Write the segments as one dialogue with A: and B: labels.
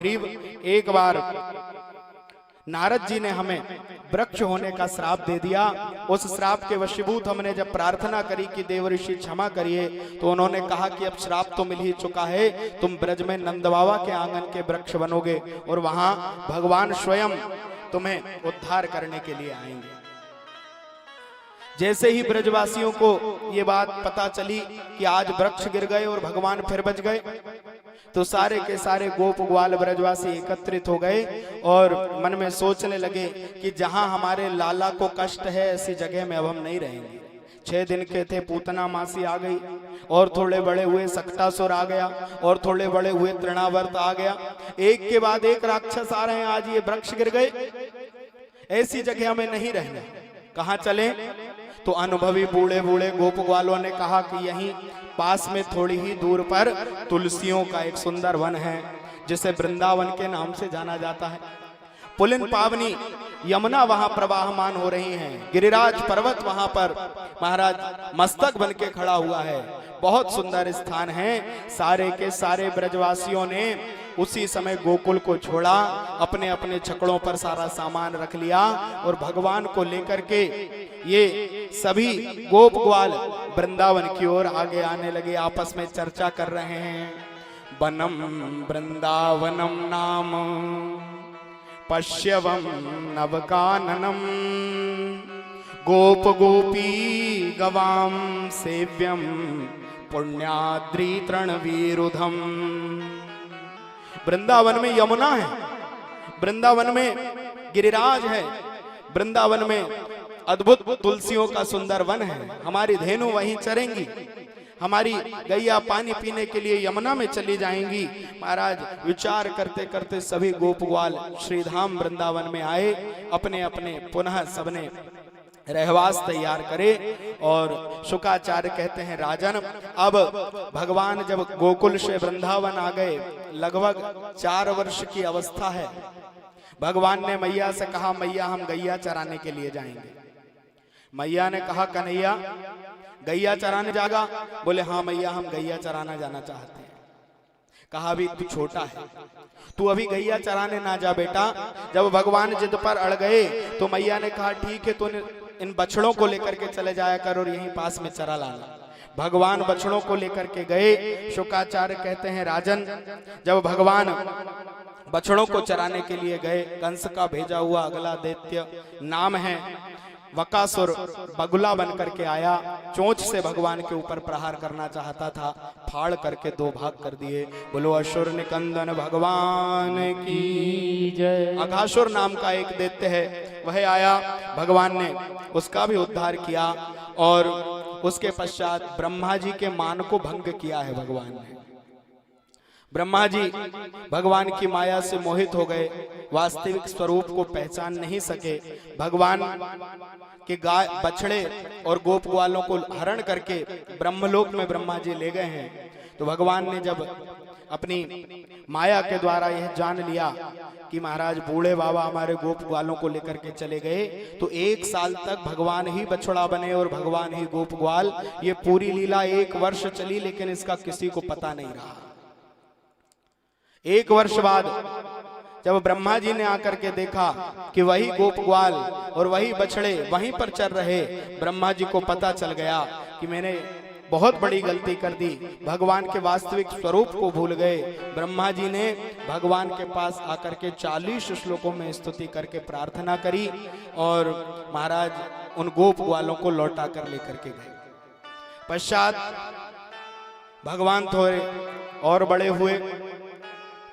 A: करीब एक बार नारद जी ने हमें वृक्ष होने का श्राप दे दिया। उस श्राप के वशीभूत हमने जब प्रार्थना करी कि देव ऋषि क्षमा करिए, तो उन्होंने कहा कि अब श्राप तो मिल ही चुका है, तुम ब्रज में नंद बाबा के आंगन के वृक्ष बनोगे और वहां भगवान स्वयं तुम्हें उद्धार करने के लिए आएंगे। जैसे ही ब्रजवासियों को ये बात पता चली कि आज वृक्ष गिर गए और भगवान फिर बच गए, तो सारे के सारे गोप ग्वाल ब्रजवासी एकत्रित हो गए और मन में सोचने लगे कि जहां हमारे लाला को कष्ट है ऐसी जगह में अब हम नहीं रहेंगे। 6 दिन के थे, पूतना मासी आ गई और थोड़े बड़े हुए सक्टासुर आ गया और थोड़े बड़े हुए तृणावर्त आ गया, एक के बाद एक राक्षस आ रहे हैं। आज ये वृक्ष गिर गए, ऐसी जगह हमें नहीं रहना, कहां चले? तो अनुभवी बूढ़े बूढ़े गोप ग्वालों ने कहा कि यहीं पास में थोड़ी ही दूर पर तुलसियों का एक सुंदर वन है, जिसे वृंदावन के नाम से जाना जाता है। पुलिन पावनी यमुना वहां प्रवाहमान हो रही हैं, गिरिराज पर्वत वहां पर महाराज मस्तक बन के खड़ा हुआ है, बहुत सुंदर स्थान है। सारे के सारे ब्रजवासियों ने उसी समय गोकुल को छोड़ा, अपने अपने छकड़ों पर सारा सामान रख लिया और भगवान को लेकर के ये सभी गोप ग्वाल वृंदावन की ओर आगे आने लगे। आपस में चर्चा कर रहे हैं। वनम वृंदावनम नाम पश्यवम नवकाननम गोप गोपी गवाम सेव्यम पुण्याद्री तृणवीरुधम। वृंदावन में यमुना है, वृंदावन में गिरिराज है, वृंदावन में अद्भुत तुलसियों का सुंदर वन है। हमारी धेनु वहीं चरेंगी, हमारी गैया पानी पीने के लिए यमुना में चली जाएंगी। महाराज विचार करते करते सभी गोप ग्वाल श्रीधाम वृंदावन में आए, अपने अपने पुनः सबने रहवास तैयार करे। और शुकाचार्य कहते हैं, राजन अब भगवान जब गोकुल से वृंदावन आ गए, लगभग 4 वर्ष की अवस्था है। भगवान ने मैया से कहा, मैया हम गैया चराने के लिए जाएंगे। मैया ने कहा, कन्हैया गैया चराने जाएगा? बोले हाँ मैया हम गैया चराना जाना चाहते हैं। कहा अभी तू छोटा है, तू अभी गैया चराने ना जा बेटा। जब भगवान जिद पर अड़ गए तो मैया ने कहा ठीक है, तो इन बछड़ों को लेकर के चले जाया कर और यहीं पास में चरा लाना। भगवान बछड़ों को लेकर के गए। शुकाचार्य कहते हैं, राजन जब भगवान बछड़ों को चराने के लिए गए, कंस का भेजा हुआ अगला दैत्य नाम है वकासुर बगुला बन करके आया, चोंच से भगवान के ऊपर प्रहार करना चाहता था, फाड़ करके 2 भाग कर दिए। बोलो असुर निकंदन भगवान की जय। अघासुर नाम का एक दैत्य है, वह आया, भगवान ने उसका भी उद्धार किया और उसके पश्चात ब्रह्मा जी के मान को भंग किया है भगवान ने। ब्रह्मा जी भगवान की माया से मोहित हो गए, वास्तविक स्वरूप को पहचान नहीं सके। भगवान के गाय बछड़े और गोप ग्वालों को हरण करके ब्रह्मलोक में ब्रह्मा जी ले गए हैं। तो भगवान ने जब अपनी माया के द्वारा यह जान लिया कि महाराज बूढ़े बाबा हमारे गोप ग्वालों को लेकर के चले गए, तो 1 साल तक भगवान ही बछड़ा बने और भगवान ही गोप ग्वाल। ये पूरी लीला 1 वर्ष चली, लेकिन इसका किसी को पता नहीं रहा। 1 वर्ष बाद जब ब्रह्मा जी ने आकर के देखा कि वही गोप ग्वाल और वही बछड़े वहीं पर चल रहे, ब्रह्मा जी को पता चल गया कि मैंने बहुत बड़ी गलती कर दी, भगवान के वास्तविक स्वरूप को भूल गए। ब्रह्मा जी ने भगवान के पास आकर के 40 श्लोकों में स्तुति करके प्रार्थना करी और महाराज उन गोप ग्वालों को लौटा कर लेकर के गए। पश्चात भगवान थोड़े और बड़े हुए।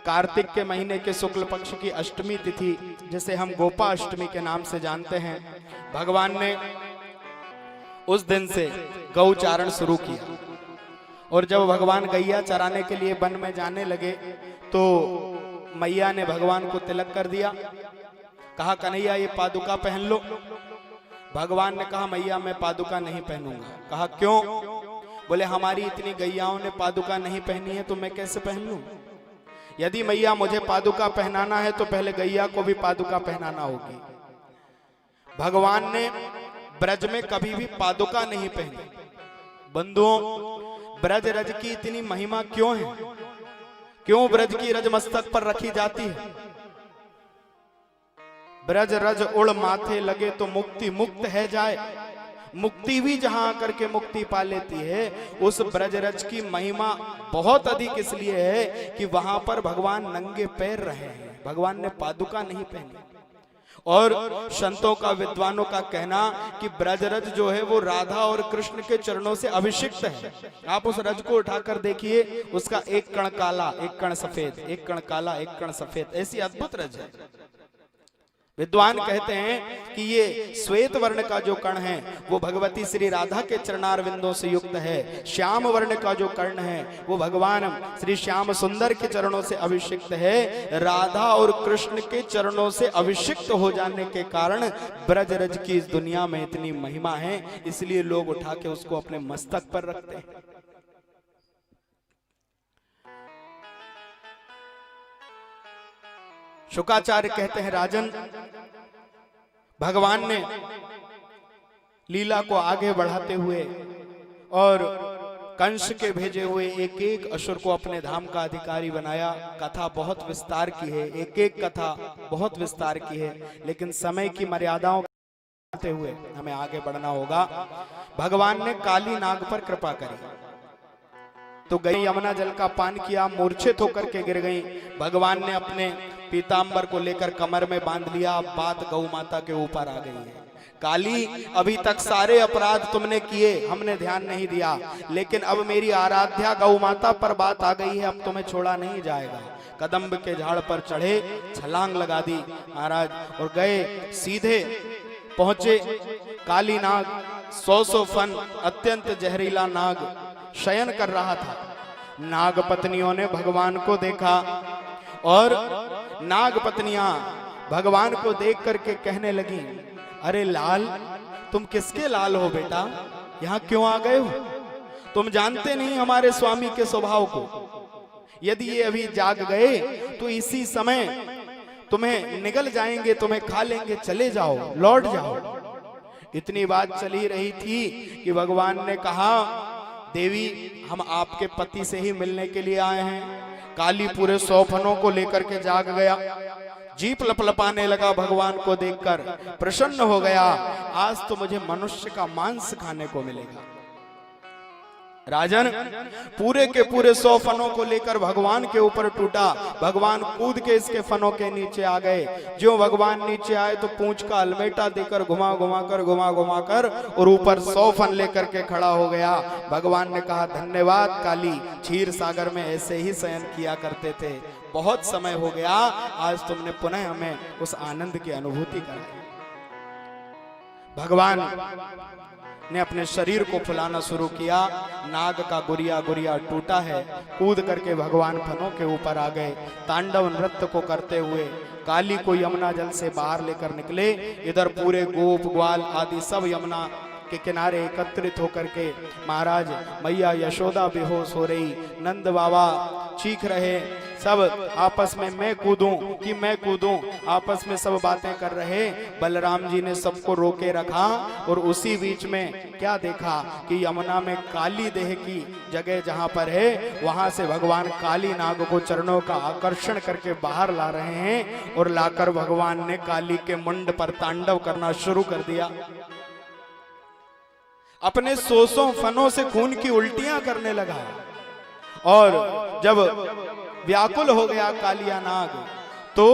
A: कार्तिक के महीने के शुक्ल पक्ष की अष्टमी तिथि, जिसे हम गोपा अष्टमी के नाम से जानते हैं, भगवान ने उस दिन से गौचारण शुरू किया। और जब भगवान गैया चराने के लिए वन में जाने लगे तो मैया ने भगवान को तिलक कर दिया। कहा कन्हैया ये पादुका पहन लो। भगवान ने कहा मैया मैं पादुका नहीं पहनूंगा। कहा क्यों? बोले हमारी इतनी गैयाओं ने पादुका नहीं पहनी है तो मैं कैसे पहन लूं? यदि मैया मुझे पादुका पहनाना है तो पहले गैया को भी पादुका पहनाना होगी। भगवान ने ब्रज में कभी भी पादुका नहीं पहनी। बंधुओं, ब्रज रज की इतनी महिमा क्यों है? क्यों ब्रज की रज मस्तक पर रखी जाती है? ब्रज रज उड़ माथे लगे तो मुक्ति मुक्त है जाए। मुक्ति भी जहां आकर के मुक्ति पा लेती है। उस ब्रज रज की महिमा बहुत अधिक इसलिए है कि वहां पर भगवान नंगे पैर रहे हैं, भगवान ने पादुका नहीं पहनी। और संतों का, विद्वानों का कहना कि ब्रजरज जो है वो राधा और कृष्ण के चरणों से अभिषिक्त है। आप उस रज को उठाकर देखिए, उसका एक कण काला, एक कण सफेद, एक कण काला, एक कण सफेद, ऐसी अद्भुत रज है। विद्वान कहते हैं कि ये श्वेत वर्ण का जो कण है वो भगवती श्री राधा के चरणार विंदों से युक्त है। श्याम वर्ण का जो कर्ण है वो भगवान श्री श्याम सुंदर के चरणों से अभिषिक्त है। राधा और कृष्ण के चरणों से अभिषिक्त हो जाने के कारण ब्रजरज की इस दुनिया में इतनी महिमा है, इसलिए लोग उठा के उसको अपने मस्तक पर रखते हैं। शुकाचार्य कहते हैं, राजन, भगवान ने लीला को आगे बढ़ाते हुए और कंस के भेजे हुए एक एक असुर को अपने धाम का अधिकारी बनाया। कथा बहुत विस्तार की है, एक एक कथा बहुत विस्तार की है, लेकिन समय की मर्यादाओं के हुए हमें आगे बढ़ना होगा। भगवान ने काली नाग पर कृपा करी तो गई, यमुना जल का पान किया, मूर्छित होकर के गिर गई। भगवान ने अपने पीतांबर को लेकर कमर में बांध लिया। बात गौ माता के ऊपर आ गई है। काली, अभी तक सारे अपराध तुमने किए, हमने ध्यान नहीं दिया, लेकिन अब मेरी आराध्या गौ माता पर बात आ गई है, अब तुम्हें छोड़ा नहीं जाएगा। कदम्ब के झाड़ पर चढ़े, छलांग लगा दी महाराज और गए, सीधे पहुंचे। काली नाग 100 फन अत्यंत जहरीला नाग शयन कर रहा था। नाग पत्नियों ने भगवान को देखा और नाग पत्नियां भगवान को देख करके कहने लगी, अरे लाल, तुम किसके लाल हो बेटा? यहां क्यों आ गए हो? तुम जानते नहीं हमारे स्वामी के स्वभाव को। यदि ये अभी जाग गए तो इसी समय तुम्हें निगल जाएंगे, तुम्हें खा लेंगे। चले जाओ, लौट जाओ। इतनी बात चली रही थी कि भगवान ने कहा, देवी, हम आपके पति से ही मिलने के लिए आए हैं। काली पूरे 100 फनों को लेकर के जाग गया, जीप लपलपाने लगा भगवान को देखकर, प्रसन्न हो गया। आज तो मुझे मनुष्य का मांस खाने को मिलेगा। राजन, पूरे के पूरे 100 फनों को लेकर भगवान के ऊपर टूटा। भगवान कूद के इसके फनों के नीचे आ गए। जो भगवान नीचे आए तो पूंछ का अलमेटा देकर घुमा घुमा कर और ऊपर 100 फन लेकर के खड़ा हो गया। भगवान ने कहा, धन्यवाद काली, क्षीर सागर में ऐसे ही शयन किया करते थे। बहुत समय हो गया, आज तुमने पुनः हमें उस आनंद की अनुभूति कराई। भगवान ने अपने शरीर को फुलाना शुरू किया। नाग का गुरिया गुरिया टूटा है। कूद करके भगवान फनों के ऊपर आ गए। तांडव नृत्य को करते हुए काली को यमुना जल से बाहर लेकर निकले। इधर पूरे गोप ग्वाल आदि सब यमुना के किनारे एकत्रित होकर के महाराज मैया यशोदा बेहोश हो रही, नंद बाबा चीख रहे, सब आपस में मैं कूदूं कि मैं कूदूं, आपस में सब बातें कर रहे। बलराम जी ने सबको रोके रखा और उसी बीच में क्या देखा कि यमुना में काली देह की जगह जहां पर है वहां से भगवान काली नाग को चरणों का आकर्षण करके बाहर ला रहे हैं और लाकर भगवान ने काली के मुंड पर तांडव करना शुरू कर दिया। अपने 100 फनों से खून की उल्टियां करने लगा और जब व्याकुल हो गया कालिया नाग तो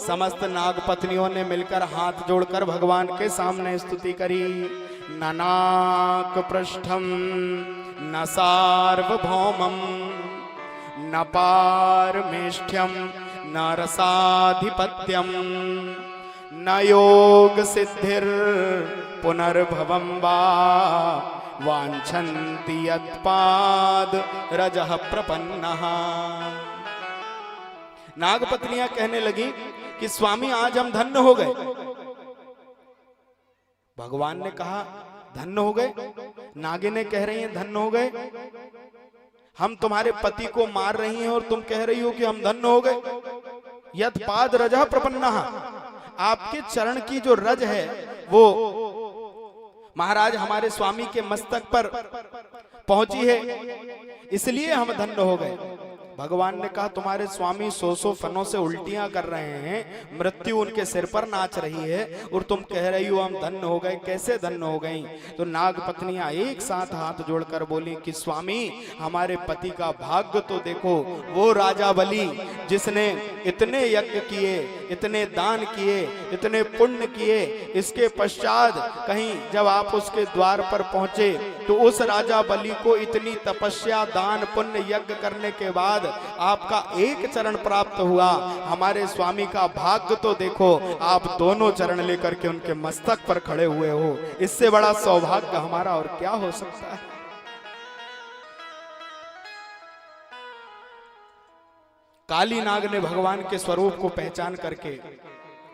A: समस्त नाग पत्नियों ने मिलकर हाथ जोड़कर भगवान के सामने स्तुति करी। न नाक पृष्ठम न सार्वभौमम न पारमेष्ठ्यम न रसाधिपत्यम न योग सिद्धिर पुनर्भवम वा वांछन्ति यत्पाद रजः प्रपन्नः। नागपत्नियां कहने लगी कि स्वामी, आज हम धन्य हो गए। भगवान ने कहा, धन्य हो गए? नागिनें कह रही हैं धन्य हो गए। हम तुम्हारे पति को मार रही हैं और तुम कह रही हो कि हम धन्य हो गए। यत्पाद रजः प्रपन्नः, आपके चरण की जो रज है वो महाराज हमारे स्वामी के मस्तक पर पहुंची है, इसलिए हम धन्य हो गए। भगवान ने कहा तुम्हारे स्वामी 100 फनों से उल्टियां कर रहे हैं, मृत्यु उनके सिर पर नाच रही है और तुम कह रही हो हम धन्य हो गए। कैसे धन्य हो गई? तो नाग पत्नियां एक साथ हाथ जोड़कर बोली कि स्वामी हमारे पति का भाग्य तो देखो, वो राजा बलि जिसने इतने यज्ञ किए, इतने दान किए, इतने पुण्य किए, इसके पश्चात कहीं जब आप उसके द्वार पर पहुंचे तो उस राजा बलि को इतनी तपस्या, दान, पुण्य, यज्ञ करने के बाद आपका एक चरण प्राप्त हुआ। हमारे स्वामी का भाग्य तो देखो, आप दोनों चरण लेकर के उनके मस्तक पर खड़े हुए हो। इससे बड़ा सौभाग्य हमारा और क्या हो सकता है? काली नाग ने भगवान के स्वरूप को पहचान करके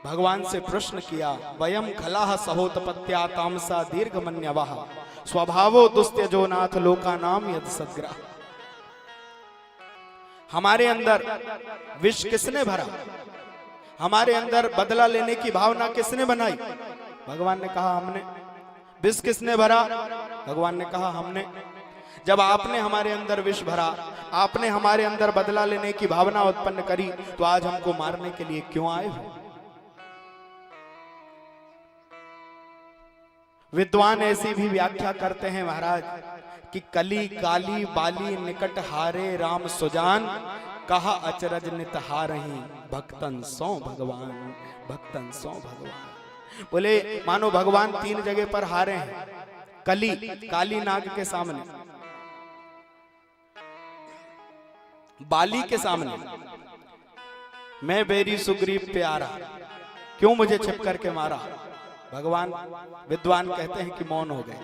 A: भगवान से प्रश्न किया, वयम खलाह सहोतपत्या तामसा दीर्घमन्यवः स्वभावो दुस्त्यजो नाथ लोका नाम यद सद्ग्रह। हमारे अंदर विष किसने भरा? हमारे अंदर बदला लेने की भावना किसने बनाई? भगवान ने कहा हमने। विष किसने भरा? भगवान ने कहा हमने। जब आपने हमारे अंदर विष भरा, आपने हमारे अंदर बदला लेने की भावना उत्पन्न करी, तो आज हमको मारने के लिए क्यों आए हो? विद्वान ऐसी भी व्याख्या करते हैं महाराज कि कली काली बाली निकट हारे राम सुजान, कहा अचरज नित हारही भक्तन सो भगवान, भक्तन सो भगवान। बोले मानो भगवान 3 जगह पर हारे हैं। कली, काली नाग के सामने, बाली के सामने, मैं बेरी सुग्रीव प्यारा, क्यों मुझे छिप करके मारा? भगवान, विद्वान कहते हैं कि मौन हो गए।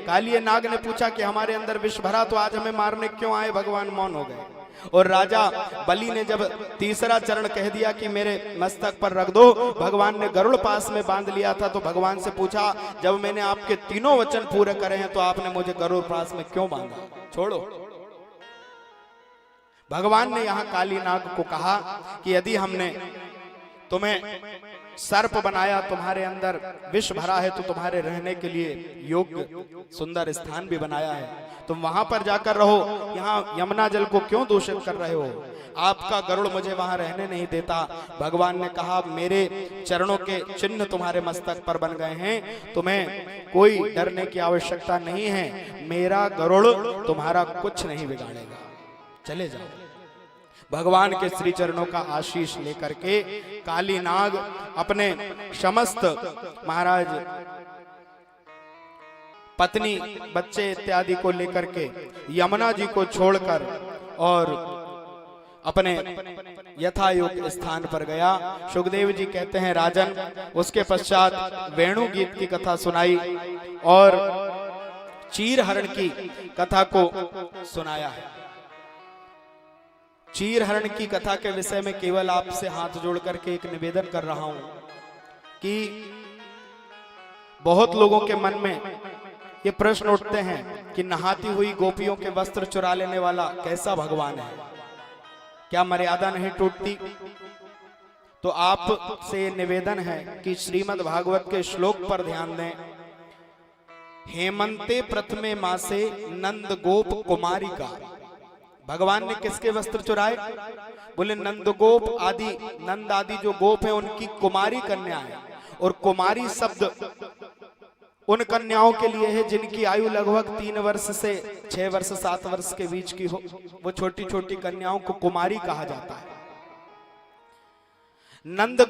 A: काली नाग ने पूछा कि हमारे अंदर विष भरा तो आज हमें मारने क्यों आए? भगवान मौन हो गए। और राजा बलि ने जब तीसरा चरण कह दिया कि मेरे मस्तक पर रख दो, भगवान ने गरुड़ पास में बांध लिया था। तो भगवान से पूछा, जब मैंने आपके तीनों वचन पूरे करे हैं तो आपने मुझे गरुड़ पास में क्यों बांधा? छोड़ो। भगवान ने यहां काली नाग को कहा कि यदि हमने तुम्हें सर्प बनाया, तुम्हारे अंदर विष भरा है, तो तुम्हारे रहने के लिए योग्य सुंदर स्थान भी बनाया है, तुम वहां पर जाकर रहो। यहाँ यमुना जल को क्यों दूषित कर रहे हो? आपका गरुड़ मुझे वहां रहने नहीं देता। भगवान ने कहा मेरे चरणों के चिन्ह तुम्हारे मस्तक पर बन गए हैं, तुम्हें कोई डरने की आवश्यकता नहीं है। मेरा गरुड़ तुम्हारा कुछ नहीं बिगाड़ेगा, चले जाओ। भगवान के श्री चरणों का आशीष लेकर के काली नाग अपने समस्त महाराज पत्नी, बच्चे इत्यादि को लेकर के यमुना जी को छोड़कर और अपने यथायोग्य स्थान पर गया। सुखदेव जी कहते हैं राजन, उसके पश्चात वेणु गीत की कथा सुनाई और चीर हरण की कथा को सुनाया है। चीर हरण की कथा के विषय में केवल आपसे हाथ जोड़ करके एक निवेदन कर रहा हूं कि बहुत लोगों के मन में ये प्रश्न उठते हैं कि नहाती हुई गोपियों के वस्त्र चुरा लेने वाला कैसा भगवान है? क्या मर्यादा नहीं टूटती? तो आपसे निवेदन है कि श्रीमद् भागवत के श्लोक पर ध्यान दें। हेमंते प्रथमे मासे नंद गोप कुमारी का। भगवान ने किसके वस्त्र चुराए? बोले नंद गोप आदि, नंद आदि जो गोप है उनकी कुमारी कन्या है। और कुमारी शब्द उन कन्याओं के लिए है जिनकी आयु लगभग 3 वर्ष से 6 वर्ष 7 वर्ष के बीच की हो। वो छोटी छोटी कन्याओं को कुमारी कहा जाता है। नंद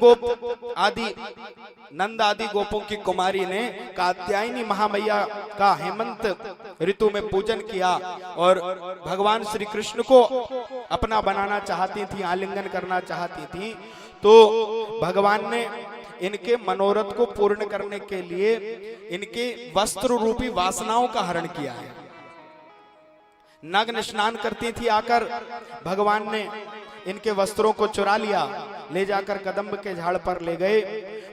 A: आदि गोपों की कुमारी ने कात्यायनी महामैया का हेमंत ऋतु में पूजन किया और भगवान श्री कृष्ण को अपना बनाना चाहती थी, आलिंगन करना चाहती थी। तो भगवान ने इनके मनोरथ को पूर्ण करने के लिए इनके वस्त्र रूपी वासनाओं का हरण किया है। नग्न स्नान करती थी, आकर भगवान ने इनके वस्त्रों को चुरा लिया, ले जाकर कदम्ब के झाड़ पर ले गए।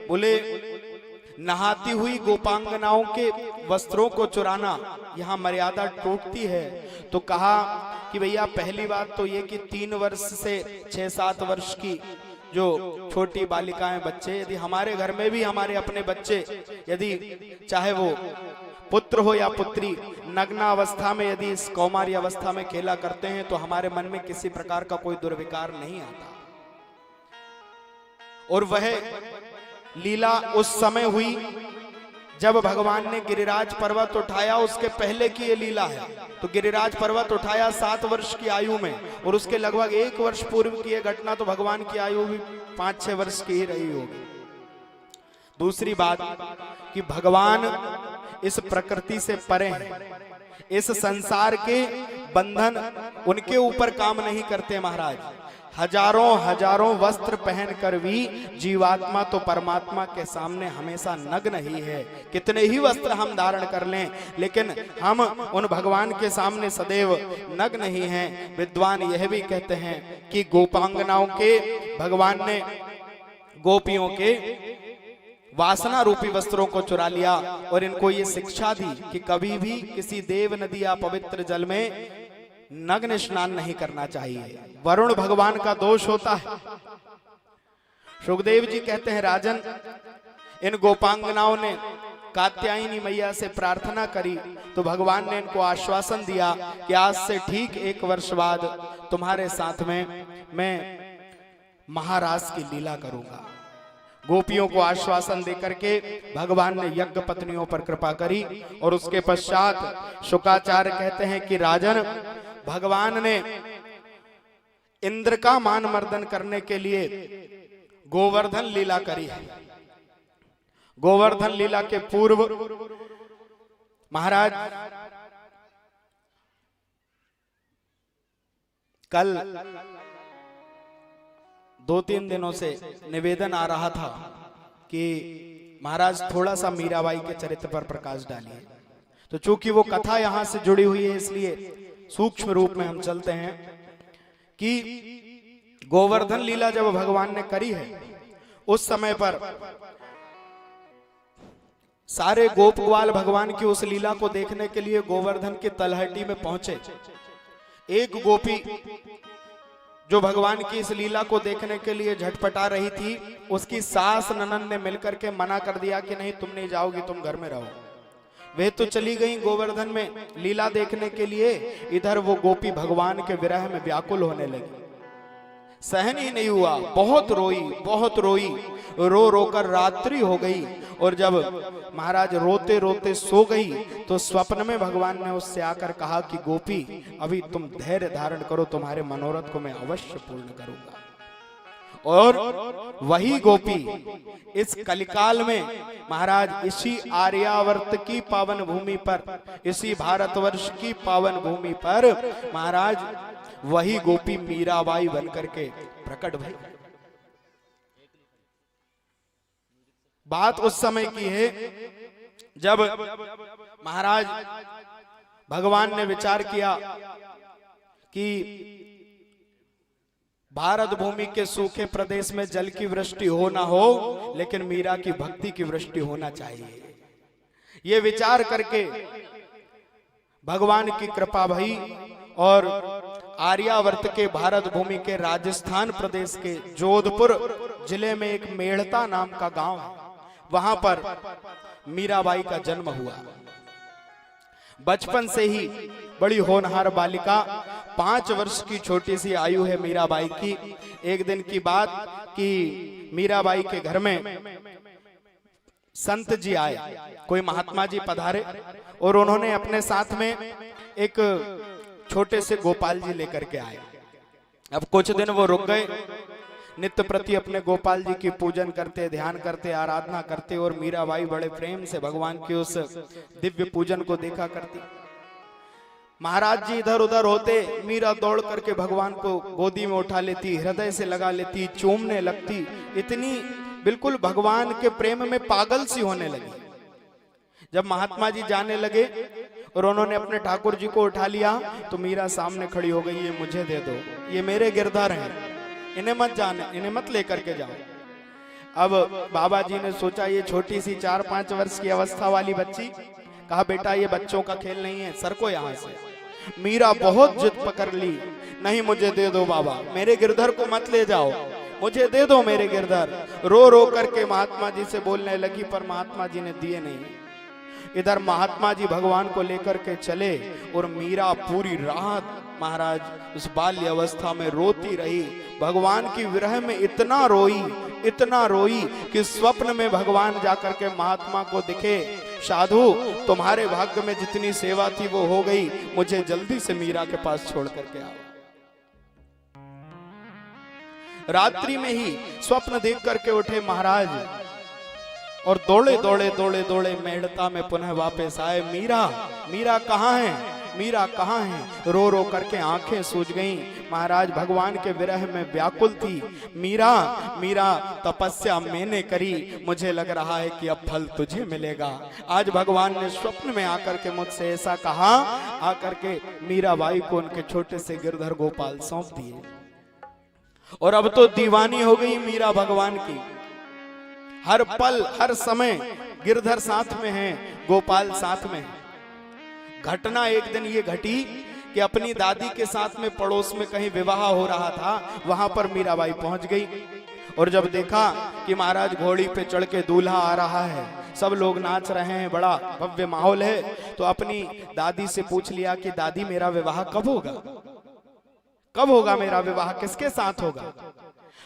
A: बोले नहाती हुई गोपांगनाओं के वस्त्रों को चुराना यहाँ मर्यादा टूटती है। तो कहा कि भैया पहली बात तो ये कि 3 वर्ष से 6-7 वर्ष की जो छोटी बालिकाएं, बच्चे, यदि हमारे घर में भी हमारे अपने बच्चे यदि चाहे वो पुत्र हो या पुत्री नग्ना अवस्था में यदि इस कौमारी अवस्था में खेला करते हैं तो हमारे मन में किसी प्रकार का कोई दुर्विकार नहीं आता। और वह लीला उस समय हुई जब भगवान ने गिरिराज पर्वत उठाया, उसके पहले की ये लीला है। तो गिरिराज पर्वत उठाया 7 वर्ष की आयु में, और उसके लगभग 1 वर्ष पूर्व की ये घटना, तो भगवान की आयु भी 5-6 वर्ष की ही रही होगी। दूसरी बात कि भगवान इस प्रकृति से परे हैं, इस संसार के बंधन उनके ऊपर काम नहीं करते महाराज। हजारों वस्त्र पहनकर भी जीवात्मा तो परमात्मा के सामने हमेशा नग्न ही है। कितने ही वस्त्र हम धारण कर लें, लेकिन हम उन भगवान के सामने सदैव नग्न ही हैं। विद्वान यह भी कहते हैं कि गोपांगनाओं के भगवान ने गोपियों के वासना रूपी वस्त्रों को चुरा लिया और इनको ये शिक्षा दी कि कभी भी किसी देव नदी या पवित्र जल में नग्न स्नान नहीं करना चाहिए, वरुण भगवान का दोष होता है। सुखदेव जी कहते हैं, राजन, इन गोपांगनाओं ने कात्यायनी मैया से प्रार्थना करी तो भगवान ने इनको आश्वासन दिया कि आज से ठीक 1 वर्ष बाद तुम्हारे साथ में मैं महाराज की लीला करूंगा। गोपियों को आश्वासन देकर के भगवान ने यज्ञ पत्नियों पर कृपा करी। और उसके पश्चात शुकाचार्य कहते हैं कि राजन, भगवान ने इंद्र का मान मर्दन करने के लिए गोवर्धन लीला करी है। गोवर्धन लीला के पूर्व महाराज कल 2-3 दिनों से निवेदन आ रहा था कि महाराज थोड़ा सा मीराबाई के चरित्र पर प्रकाश डालिए। तो चूंकि वो कथा यहां से जुड़ी हुई है, इसलिए सूक्ष्म रूप में हम चलते हैं कि गोवर्धन लीला जब भगवान ने करी है, उस समय पर सारे गोप ग्वाल भगवान की उस लीला को देखने के लिए गोवर्धन की तलहटी में पहुंचे। एक गोपी जो भगवान की इस लीला को देखने के लिए झटपटा रही थी, उसकी सास ननद ने मिलकर के मना कर दिया कि नहीं, तुम नहीं जाओगी, तुम घर में रहो। वे तो चली गई गोवर्धन में लीला देखने के लिए, इधर वो गोपी भगवान के विरह में व्याकुल होने लगी। सहन ही नहीं हुआ, बहुत रोई, रो रोकर रात्रि हो गई। और जब महाराज रोते रोते सो गई तो स्वप्न में भगवान ने उससे आकर कहा कि गोपी, अभी तुम धैर्य धारण करो, तुम्हारे मनोरथ को मैं अवश्य पूर्ण करूंगा। और वही गोपी इस कलिकाल में महाराज इसी आर्यावर्त की पावन भूमि पर, इसी भारतवर्ष की पावन भूमि पर महाराज वही गोपी मीराबाई बनकर के प्रकट भई। बात उस समय की है जब महाराज भगवान ने विचार किया कि भारत भूमि के सूखे प्रदेश में जल की वृष्टि हो ना हो, लेकिन मीरा की भक्ति की वृष्टि होना चाहिए। ये विचार करके भगवान की कृपा भई और आर्यावर्त के भारत भूमि के राजस्थान प्रदेश के जोधपुर जिले में एक मेड़ता नाम का गांव है, वहां पर मीराबाई का जन्म हुआ। बचपन से ही बड़ी होनहार बालिका, 5 वर्ष की छोटी सी आयु है मीराबाई की। एक दिन की बात कि मीराबाई के घर में संत जी आए, कोई महात्मा जी पधारे और उन्होंने अपने साथ में एक छोटे से गोपाल जी लेकर के आए। अब कुछ दिन वो रुक गए, नित्य प्रति अपने गोपाल जी की पूजन करते, ध्यान करते, आराधना करते, और मीराबाई बड़े प्रेम से भगवान की उस दिव्य पूजन को देखा करती। महाराज जी इधर उधर होते, मीरा दौड़ करके भगवान को गोदी में उठा लेती, हृदय से लगा लेती, चूमने लगती, इतनी बिल्कुल भगवान के प्रेम में पागल सी होने लगी। जब महात्मा जी जाने लगे और उन्होंने अपने ठाकुर जी को उठा लिया तो मीरा सामने खड़ी हो गई, ये मुझे दे दो, ये मेरे गिरधर हैं, इन्हें मत जाने, इन्हें मत लेकर के जाओ। अब बाबा जी ने सोचा ये छोटी सी 4-5 वर्ष की अवस्था वाली बच्ची, कहा बेटा ये बच्चों का खेल नहीं है, सर को यहाँ से। मीरा बहुत जिद पकड़ ली, नहीं मुझे दे दो बाबा, मेरे गिरधर को मत ले जाओ, मुझे दे दो मेरे गिरधर। रो रो करके महात्मा जी से बोलने लगी, पर महात्मा जी ने दिए नहीं। इधर महात्मा जी भगवान को लेकर के चले और मीरा पूरी रात महाराज उस बाल्य अवस्था में रोती रही। भगवान की विरह में इतना रोई कि स्वप्न में भगवान जाकर के महात्मा को दिखे, साधु तुम्हारे भाग्य में जितनी सेवा थी वो हो गई, मुझे जल्दी से मीरा के पास छोड़ करके आओ। रात्रि में ही स्वप्न देख करके उठे महाराज और दौड़े मेड़ता में पुनः वापस आए। मीरा कहाँ है, मीरा कहाँ है? रो रो करके आंखें सूज गईं। महाराज भगवान के विरह में व्याकुल थी। मीरा तपस्या मैंने करी, मुझे लग रहा है कि अब फल तुझे मिलेगा। आज भगवान ने स्वप्न में आकर के मुझसे ऐसा कहा। आकर के मीराबाई को उनके छोटे से गिरधर गोपाल सौंप दिए और अब तो दीवानी हो गई मीरा भगवान की। हर पल हर समय गिरधर साथ में है, गोपाल साथ में है। घटना एक दिन ये घटी कि अपनी दादी के साथ में पड़ोस में कहीं विवाह हो रहा था, वहां पर मीराबाई पहुंच गई और जब देखा कि महाराज घोड़ी पे चढ़ के दूल्हा आ रहा है, सब लोग नाच रहे हैं, बड़ा भव्य माहौल है, तो अपनी दादी से पूछ लिया कि दादी मेरा विवाह कब होगा मेरा विवाह किसके साथ होगा?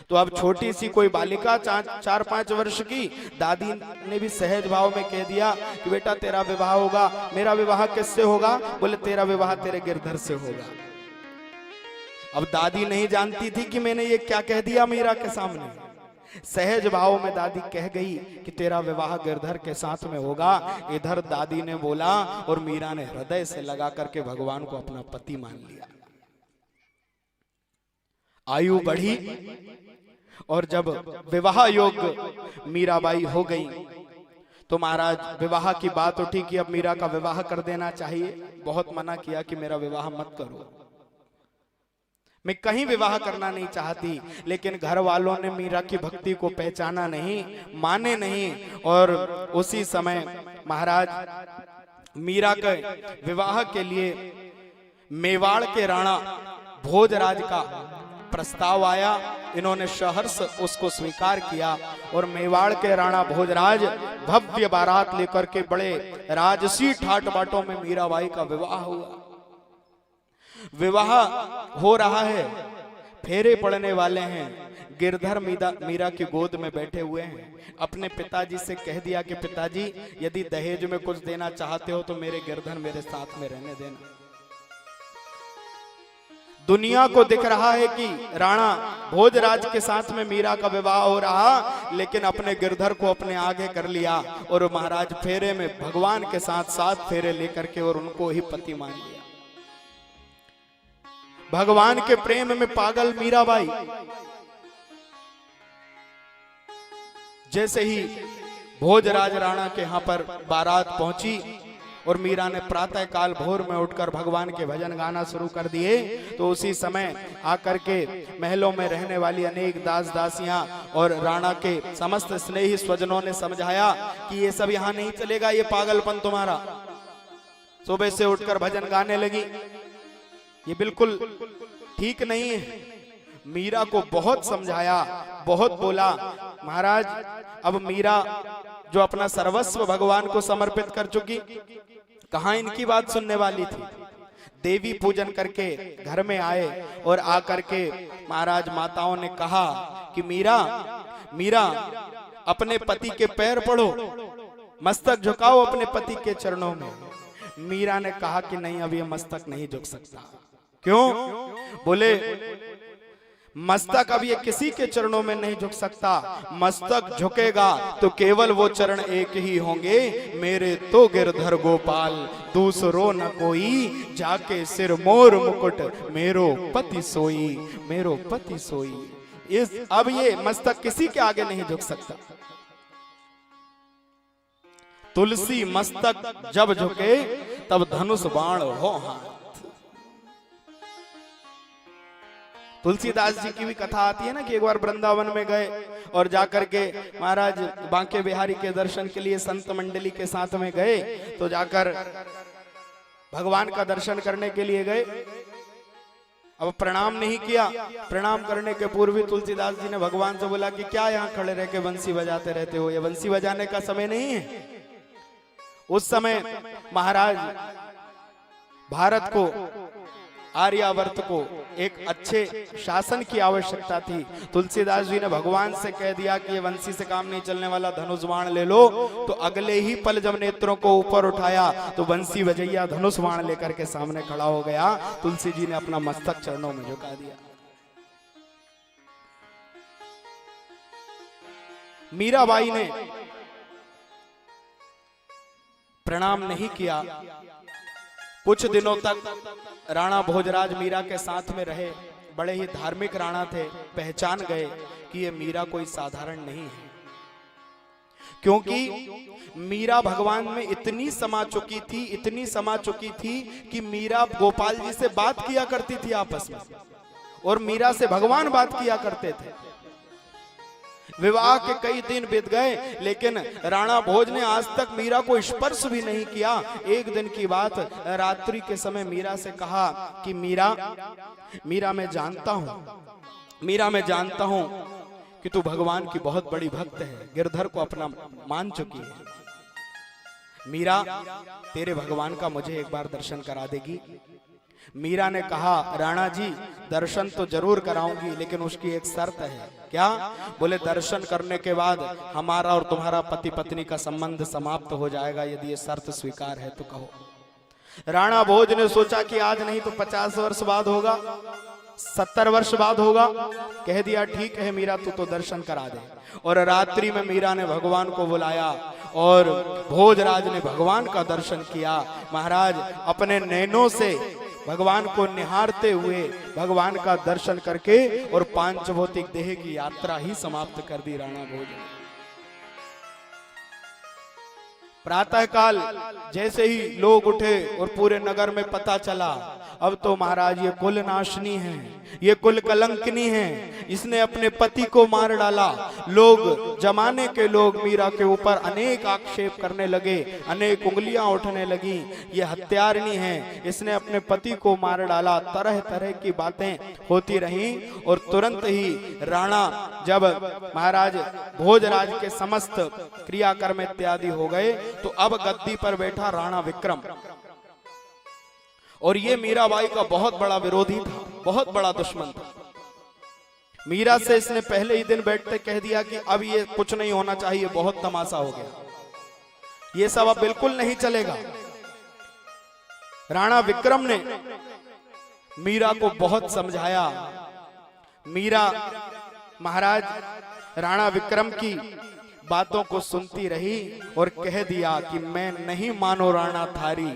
A: तो अब छोटी सी कोई बालिका 4-5 वर्ष की दादी ने भी सहज भाव में कह दिया कि बेटा तेरा विवाह होगा। मेरा विवाह किससे होगा? बोले तेरा विवाह तेरे गिरधर से होगा। अब दादी नहीं जानती थी कि मैंने ये क्या कह दिया मीरा के सामने। सहज भाव में दादी कह गई कि तेरा विवाह गिरधर के साथ में होगा। इधर दादी ने बोला और मीरा ने हृदय से लगा करके भगवान को अपना पति मान लिया। आयु बढ़ी और जब विवाह योग्य मीराबाई हो गई तो महाराज विवाह की बात उठी कि अब मीरा का विवाह कर देना चाहिए। बहुत मना किया कि मेरा विवाह मत करो, मैं कहीं विवाह करना नहीं चाहती, लेकिन घर वालों ने मीरा की भक्ति को पहचाना नहीं, माने नहीं। और उसी समय महाराज मीरा के विवाह के लिए मेवाड़ के राणा भोजराज का प्रस्ताव आया। इन्होंने सहर्ष उसको स्वीकार किया और मेवाड़ के राणा भोजराज भव्य बारात लेकर के बड़े राजसी ठाट बाटों में मीराबाई का विवाह हुआ। विवाह हो रहा है, फेरे पड़ने वाले हैं। गिरधर मीरा की गोद में बैठे हुए हैं। अपने पिताजी से कह दिया कि पिताजी यदि दहेज में कुछ देना चाहते हो तो मेरे गिरधर मेरे साथ में रहने देना। दुनिया को दिख रहा है कि राणा भोजराज के साथ में मीरा का विवाह हो रहा, लेकिन अपने गिरधर को अपने आगे कर लिया और महाराज फेरे में भगवान के साथ 7 फेरे लेकर के और उनको ही पति मान लिया। भगवान के प्रेम में पागल मीराबाई जैसे ही भोजराज राणा के यहां पर बारात पहुंची और मीरा ने प्रातः काल भोर में उठकर भगवान के भजन गाना शुरू कर दिए, तो उसी समय आकर के महलों में रहने वाली अनेक दास दासियां और राणा के समस्त स्नेही स्वजनों ने समझाया कि ये सब यहाँ नहीं चलेगा, ये पागलपन तुम्हारा। सुबह से उठकर भजन गाने लगी, ये बिल्कुल ठीक नहीं है। मीरा को बहुत समझाया, बहुत बोला। महाराज अब मीरा जो अपना सर्वस्व भगवान को समर्पित कर चुकी, कहां इनकी बात सुनने वाली थी। देवी पूजन करके घर में आए और आकर के महाराज माताओं ने कहा कि मीरा अपने पति के पैर पड़ो, मस्तक झुकाओ अपने पति के चरणों में। मीरा ने कहा कि नहीं, अब ये मस्तक नहीं झुक सकता। क्यों? बोले मस्तक अब ये किसी के चरणों में नहीं झुक सकता। मस्तक झुकेगा तो केवल वो चरण एक ही होंगे, मेरे तो गिरधर गोपाल, दूसरो न कोई, जाके सिर मोर मुकुट, मेरो पति सोई, मेरो पति सोई। अब ये मस्तक किसी के आगे नहीं झुक सकता। तुलसी मस्तक जब झुके तब धनुष बाण हो हाथ। तुलसीदास जी की भी कथा आती है ना कि एक बार वृंदावन में गए और जाकर के महाराज बांके बिहारी के दर्शन के लिए संत मंडली के साथ में गए, तो जाकर भगवान का दर्शन करने के लिए गए। अब प्रणाम नहीं किया। प्रणाम करने के पूर्व ही तुलसीदास जी ने भगवान से बोला कि क्या यहाँ खड़े रह के बंसी बजाते रहते हो, ये बंसी बजाने का समय नहीं है। उस समय महाराज भारत को, आर्यावर्त को एक अच्छे शासन की आवश्यकता थी। तुलसीदास जी ने भगवान से कह दिया कि ये वंशी से काम नहीं चलने वाला, धनुष बाण ले लो। तो अगले ही पल जब नेत्रों को ऊपर उठाया तो वंशी बजैया धनुष बाण लेकर के सामने खड़ा हो गया। तुलसी जी ने अपना मस्तक चरणों में झुका दिया। मीराबाई ने प्रणाम नहीं किया। कुछ दिनों तक राणा भोजराज मीरा के साथ में रहे। बड़े ही धार्मिक राणा थे। पहचान गए कि ये मीरा कोई साधारण नहीं है, क्योंकि मीरा भगवान में इतनी समा चुकी थी, इतनी समा चुकी थी कि मीरा गोपाल जी से बात किया करती थी आपस में, और मीरा से भगवान बात किया करते थे। विवाह के कई दिन बीत गए, लेकिन राणा भोज ने आज तक मीरा को स्पर्श भी नहीं किया। एक दिन की बात, रात्रि के समय मीरा से कहा कि मीरा मैं जानता हूं कि तू भगवान की बहुत बड़ी भक्त है, गिरधर को अपना मान चुकी है। मीरा, तेरे भगवान का मुझे एक बार दर्शन करा देगी? मीरा ने कहा, राणा जी दर्शन तो जरूर कराऊंगी, लेकिन उसकी एक शर्त है। क्या? बोले, दर्शन करने के बाद हमारा और तुम्हारा पति पत्नी का संबंध समाप्त हो जाएगा, यदि ये शर्त स्वीकार है तो कहो। राणा भोज ने सोचा कि आज नहीं तो 50 वर्ष बाद होगा, 70 वर्ष बाद होगा। कह दिया, ठीक है मीरा, तू तो दर्शन करा दे। और रात्रि में मीरा ने भगवान को बुलाया और भोजराज ने भगवान का दर्शन किया। महाराज अपने नैनों से भगवान को निहारते हुए भगवान का दर्शन करके और पांच भौतिक देह की यात्रा ही समाप्त कर दी राणा भोज। प्रातः काल जैसे ही लोग उठे और पूरे नगर में पता चला, अब तो महाराज ये कुल नाशनी है, ये कुल कलंकनी है, इसने अपने पति को मार डाला। लोग, जमाने के लोग मीरा के ऊपर अनेक आक्षेप करने लगे, अनेक उंगलियां उठने लगी, ये हत्यारिणी है, इसने अपने पति को मार डाला। तरह तरह की बातें होती रहीं और तुरंत ही राणा, जब महाराज भोजराज के समस्त क्रियाकर्म इत्यादि हो गए, तो अब गद्दी पर बैठा राणा विक्रम, और ये मीराबाई का बहुत बड़ा विरोधी था, बहुत बड़ा दुश्मन था। मीरा से इसने पहले ही दिन बैठते कह दिया कि अब ये कुछ नहीं होना चाहिए, बहुत तमाशा हो गया, ये सब अब बिल्कुल नहीं चलेगा। राणा विक्रम ने मीरा को बहुत समझाया। मीरा महाराज राणा विक्रम की बातों को सुनती रही और कह दिया कि मैं नहीं मानो राणा थारी,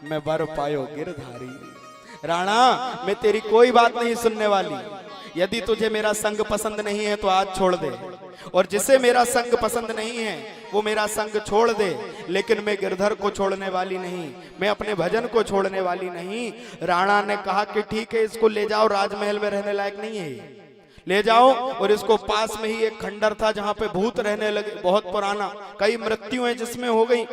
A: मैं वर पायो गिरधारी। राणा, मैं तेरी कोई बात नहीं सुनने वाली। यदि तुझे मेरा संग पसंद नहीं है तो आज छोड़ दे, और जिसे मेरा संग पसंद नहीं है वो मेरा संग छोड़ दे, लेकिन मैं गिरधर को छोड़ने वाली नहीं, मैं अपने भजन को छोड़ने वाली नहीं। राणा ने कहा कि ठीक है, इसको ले जाओ, राजमहल में रहने लायक नहीं है, ले जाओ। और इसको पास में ही एक खंडर था जहां पे भूत रहने लगे, बहुत पुराना, कई मृत्युएं जिसमें हो गई।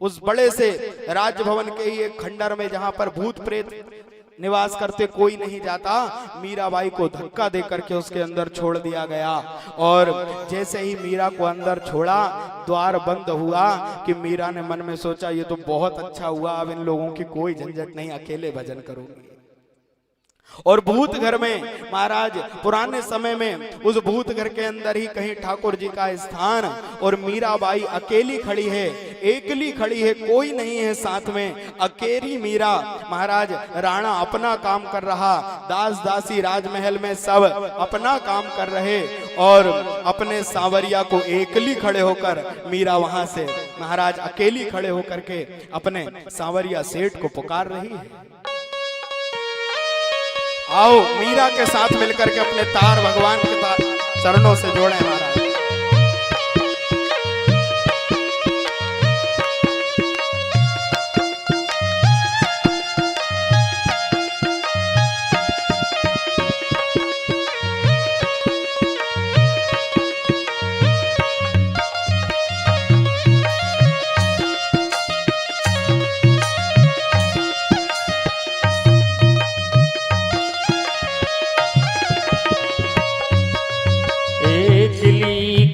A: उस बड़े से राजभवन के ही एक खंडर में जहां पर भूत प्रेत निवास करते, कोई नहीं जाता, मीराबाई को धक्का दे करके उसके अंदर छोड़ दिया गया। और जैसे ही मीरा को अंदर छोड़ा, द्वार बंद हुआ कि मीरा ने मन में सोचा, ये तो बहुत अच्छा हुआ, अब इन लोगों की कोई झंझट नहीं, अकेले भजन करूंगी। और भूत घर में महाराज पुराने समय में उस भूत घर के अंदर ही कहीं ठाकुर जी का स्थान, और मीराबाई अकेली खड़ी है, एकली खड़ी है, कोई नहीं है साथ में, अकेली मीरा। महाराज राणा अपना काम कर रहा, दास दासी राजमहल में सब अपना काम कर रहे, और अपने सांवरिया को एकली खड़े होकर मीरा वहां से महाराज अकेली खड़े होकर के अपने सांवरिया सेठ को पुकार रही है। आओ मीरा के साथ मिलकर के अपने तार भगवान के चरणों से जोड़े महाराज।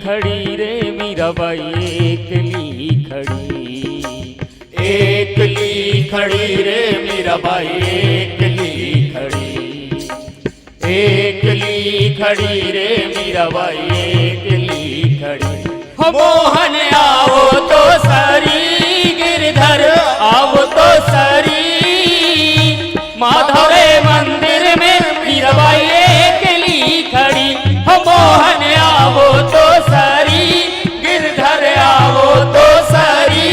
B: खड़ी रे मीराबाई एकली खड़ी,
A: एकली खड़ी रे मीराबाई एकली खड़ी, एकली खड़ी रे मीराबाई एकली खड़ी।
B: हो मोहन आओ तो सरी, गिरधर आओ तो सरी, माधव रे मंदिर में मीराबाई एकली खड़ी। हो मोहन आओ तो सरी, गिरधर आओ तो सरी,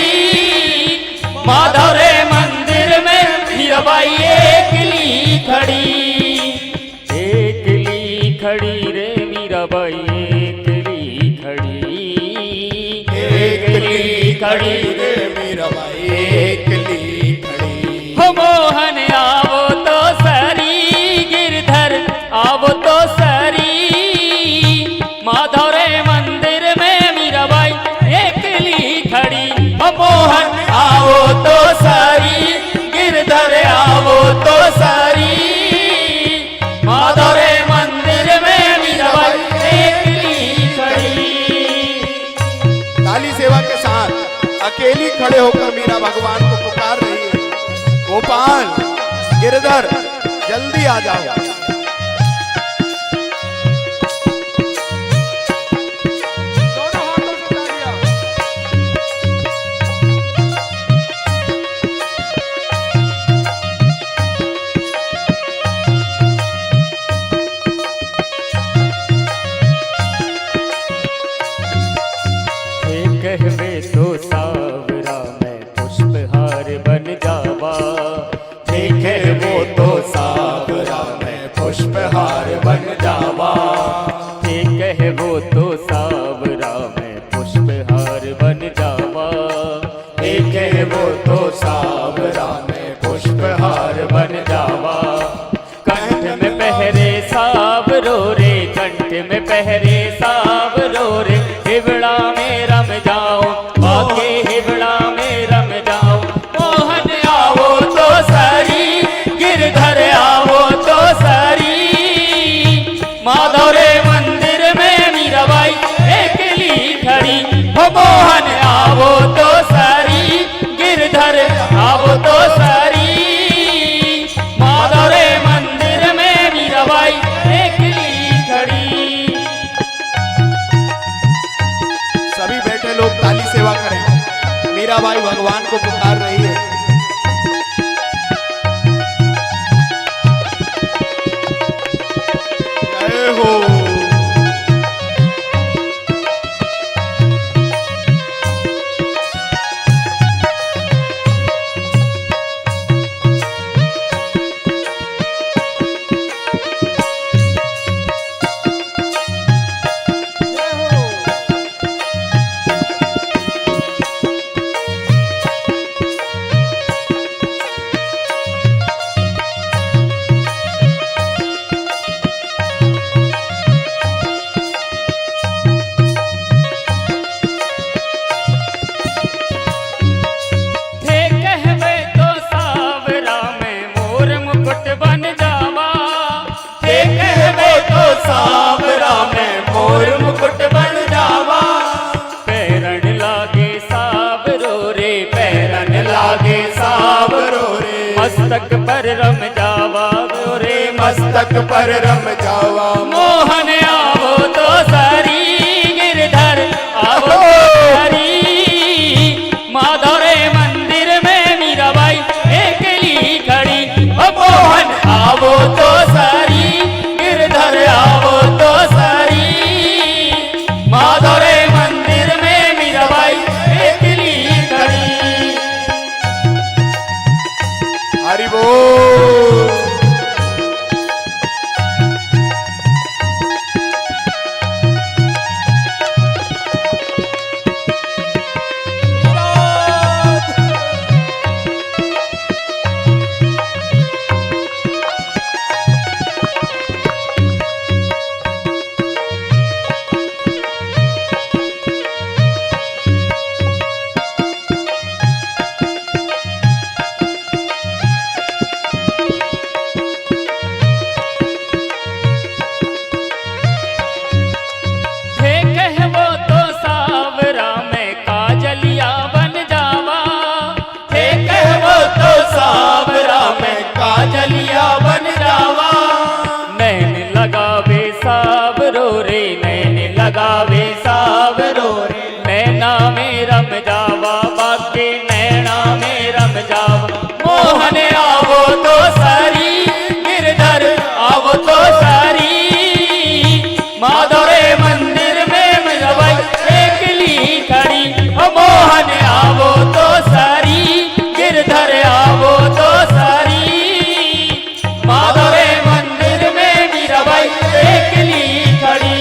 B: माधव रे मंदिर में मीराबाई एकली खड़ी। एकली खड़ी रे मीराबाई एकली खड़ी,
A: एकली खड़ी रे मीराबाई एकली खड़ी।
B: हो मोहन आओ तो सरी, गिरधर आओ तो सरी, माधव रे मंदिर में मीराबाई एकली खड़ी। हो मोहन आओ तो सरी, गिरधर आओ तो सरी, माधव रे मंदिर में मीराबाई एकली खड़ी।
A: ताली सेवा के साथ अकेली खड़े होकर मीरा भगवान को पुकार रही है, गोपाल गिरधर जल्दी आ जाओ। दोनों हाथों से तालियां।
B: कहवे तो सावरा मैं पुष्पहार बन जावा,
A: देखे वो तो सावरा मैं पुष्पहार बन जावा,
B: कहे वो तो सावरा मैं पुष्पहार बन जावा,
A: देखे वो तो सावरा मैं पुष्पहार बन जावा।
B: कंठ में पहरे सावरो रे, कंठ में पहरे सावरो रे, हिवड़ा में रम जाओ, बाके हिवड़ा में रम जाओ। मोहन आओ तो सरी, गिरधर आओ तो सरी, माधव रे मंदिर में मीराबाई एकली खड़ी। हो मोहन आओ तो सरी, गिरधर आओ तो सरी, माधव रे मंदिर में मीराबाई एकली खड़ी।
A: सभी बैठे लोग ताली सेवा करें, मीराबाई भगवान को पुकार रही है। जय हो। सावरा में मोर मुकुट बन जावा,
B: पैरण लागे सावरो रे, पैरण
A: लागे सावरो रे,
B: मस्तक पर रम जावा रे,
A: मस्तक पर रम जावा।
B: मोहन आओ तो सरी, गिरधर आओ तो सरी, माधव रे मंदिर में मीराबाई एकली खड़ी। मोहन आओ तो सरी, गिरधर आओ तो सरी, माधव रे मंदिर में मीराबाई एकली खड़ी।
A: हरि बोल।
B: माधोरे मंदिर में मीराबाई एकली खड़ी। ओ मोहन आवो तो सारी, गिरधर आवो तो सारी, माधोरे मंदिर में मीराबाई एकली खड़ी।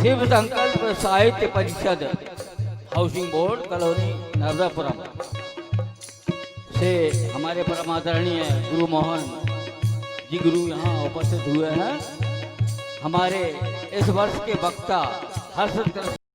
C: शिव संकल्प साहित्य परिषद हाउसिंग बोर्ड कॉलोनी नर्मदापुरम से हमारे परम आदरणीय गुरु मोहन जी गुरु यहाँ उपस्थित हुए हैं। हमारे इस वर्ष के वक्ता हर्षद